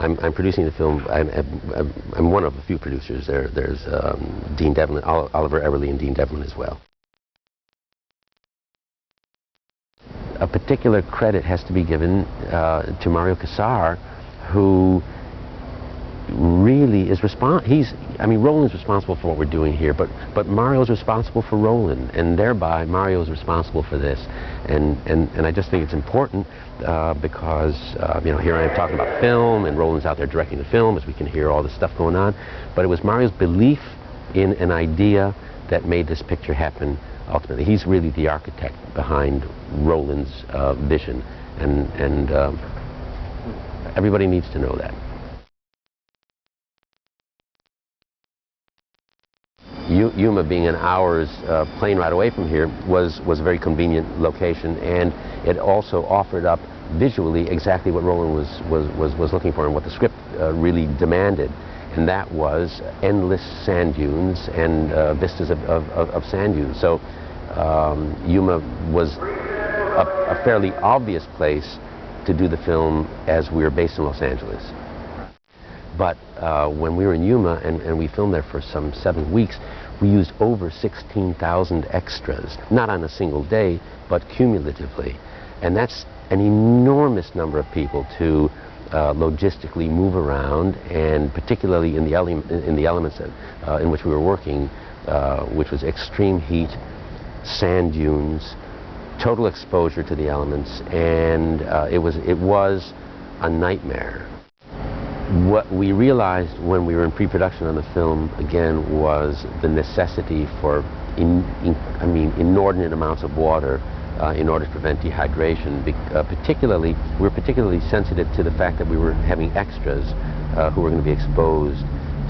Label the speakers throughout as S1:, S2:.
S1: I'm producing the film. I'm one of a few producers. There's Dean Devlin, Oliver Everly, and Dean Devlin as well. A particular credit has to be given to Mario Casar, who really is Roland's responsible for what we're doing here, but Mario's responsible for Roland, and thereby Mario is responsible for this, and I just think it's important because here I am talking about film, and Roland's out there directing the film, as we can hear all this stuff going on, but it was Mario's belief in an idea that made this picture happen. Ultimately, he's really the architect behind Roland's vision, and everybody needs to know that. Yuma, being an hour's plane ride away from here, was a very convenient location, and it also offered up visually exactly what Roland was looking for and what the script really demanded, and that was endless sand dunes and vistas of sand dunes. So Yuma was a fairly obvious place to do the film, as we were based in Los Angeles. But when we were in Yuma and we filmed there for some 7 weeks, we used over 16,000 extras, not on a single day, but cumulatively. And that's an enormous number of people to logistically move around, and particularly in the elements that, in which we were working, which was extreme heat, sand dunes, total exposure to the elements, and it was a nightmare. What we realized when we were in pre-production on the film, again, was the necessity for inordinate amounts of water in order to prevent dehydration. We were particularly sensitive to the fact that we were having extras who were going to be exposed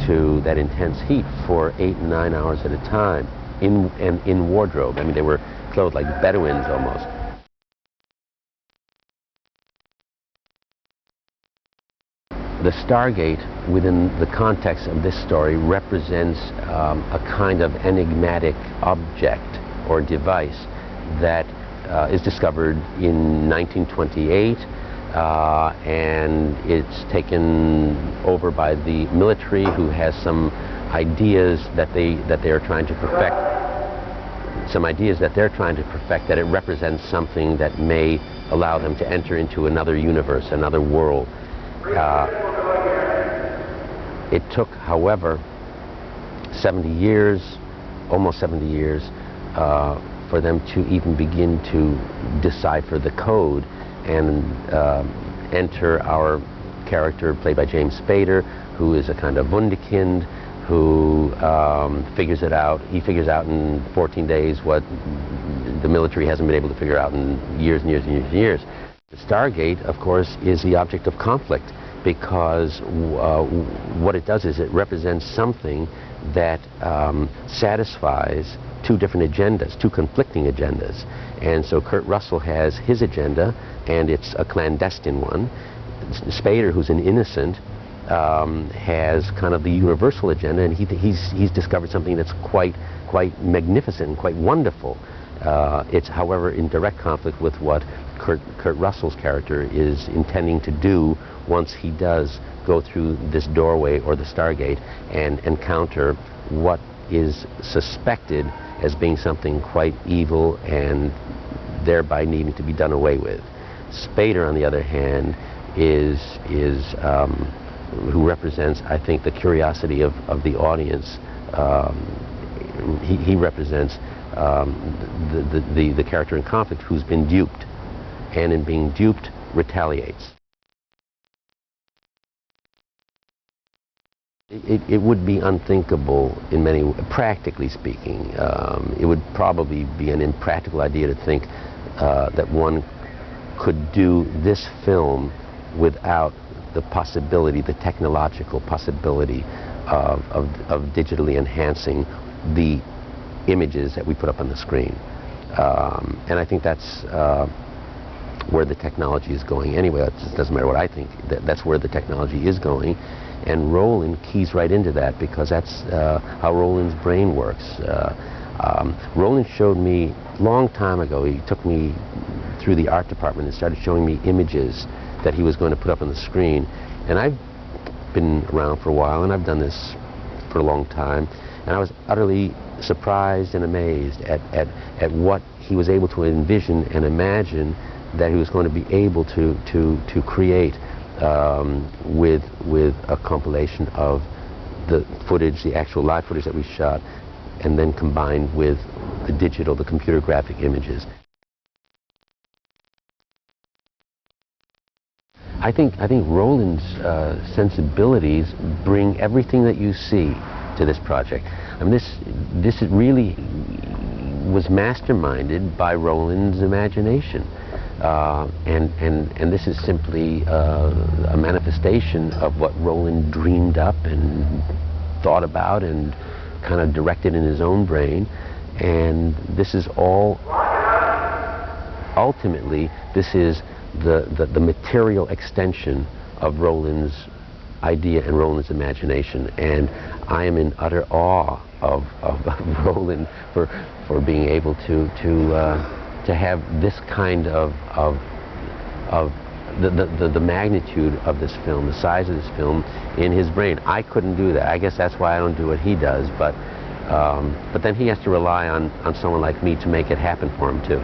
S1: to that intense heat for 8 and 9 hours at a time in wardrobe. I mean, they were clothed like Bedouins almost. The Stargate, within the context of this story, represents a kind of enigmatic object or device that is discovered in 1928, and it's taken over by the military, who has some ideas that they are trying to perfect. That it represents something that may allow them to enter into another universe, another world. It took, however, 70 years, almost 70 years, for them to even begin to decipher the code and enter our character, played by James Spader, who is a kind of wunderkind, who figures it out. He figures out in 14 days what the military hasn't been able to figure out in years and years and years and years. The Stargate, of course, is the object of conflict, because what it does is it represents something that satisfies two different agendas, two conflicting agendas. And so Kurt Russell has his agenda, and it's a clandestine one. Spader, who's an innocent, has kind of the universal agenda, and he's discovered something that's quite magnificent and quite wonderful. It's, however, in direct conflict with what Kurt Russell's character is intending to do once he does go through this doorway, or the Stargate, and encounter what is suspected as being something quite evil and thereby needing to be done away with. Spader, on the other hand, who represents, I think, the curiosity of the audience. He represents the character in conflict who's been duped, and in being duped retaliates. It would be unthinkable in many ways, practically speaking. It would probably be an impractical idea to think that one could do this film without the possibility, the technological possibility of digitally enhancing the images that we put up on the screen. And I think that's where the technology is going anyway. It doesn't matter what I think, that's where the technology is going. And Roland keys right into that, because that's how Roland's brain works. Roland showed me, long time ago, he took me through the art department and started showing me images that he was going to put up on the screen. And I've been around for a while, and I've done this for a long time, and I was utterly surprised and amazed at what he was able to envision and imagine that he was going to be able to create with a compilation of the footage, the actual live footage that we shot, and then combined with the digital, the computer graphic images. I think Roland's sensibilities bring everything that you see to this project. I mean, this really was masterminded by Roland's imagination, and this is simply a manifestation of what Roland dreamed up and thought about and kind of directed in his own brain. And this is all, ultimately, this is the material extension of Roland's idea and Roland's imagination. And I am in utter awe of Roland for being able to have this kind of the magnitude of this film, the size of this film in his brain. I couldn't do that. I guess that's why I don't do what he does, but then he has to rely on someone like me to make it happen for him too.